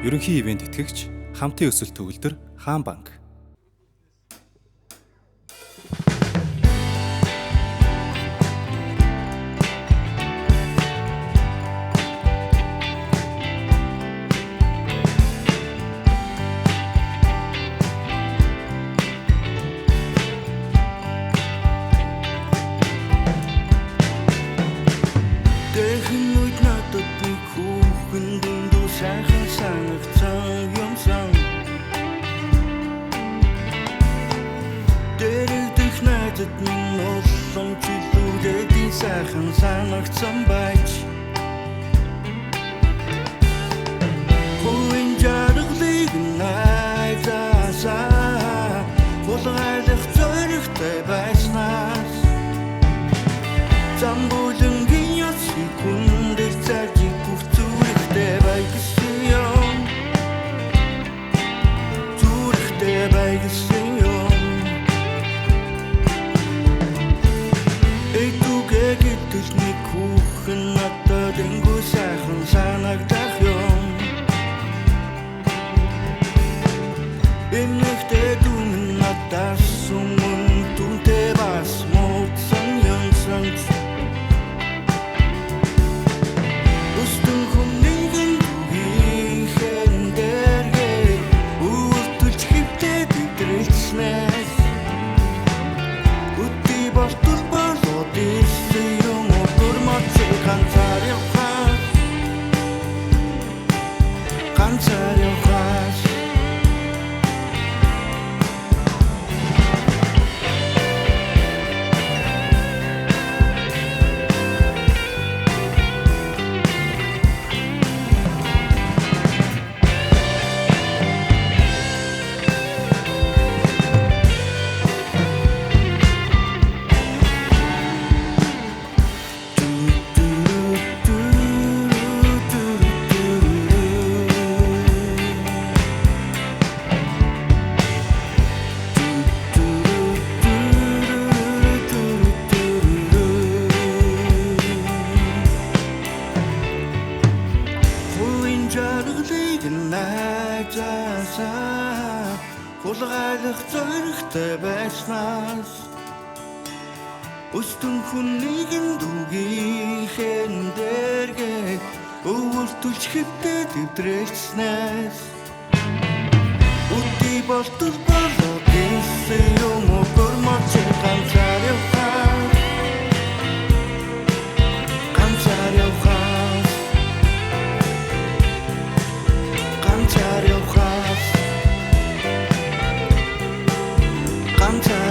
Ерөнхий ивент итгэгч, хамтын өсөлт төгөлдөр Хаан банк. Сайхан санагдсан байж Хуучин жаргалыг найзаасаа хулгайлах зоригтой байснаас Замбулангийн ясыг хүндэр цаажиг бүх зүрхтэй байгсан юм Зүрхтэй байгсан юм Гэтэл хүүхэн надад энгүү сайхан санагдах юм Эмэгтэй дүн надаас өмнө түнтэй бас муудсан юм санж Устын хүмнийгэн түүхийн дэргээ Үртүүлж хөвтэй бидрэлснээс Үти бортул болоод ирсэн Ганцаар явхаас Хулгайлах зоригтой байснаас Устын хүнийгэн дүгийнхэн дэргээ Өвөртүүлж хөвтэй дэвдрэлснээс Үти болтол болоод ирсэн юм Гормоч ганцаар явхаас Ганцаар явхаас Ганцаар явхаас Ганцаар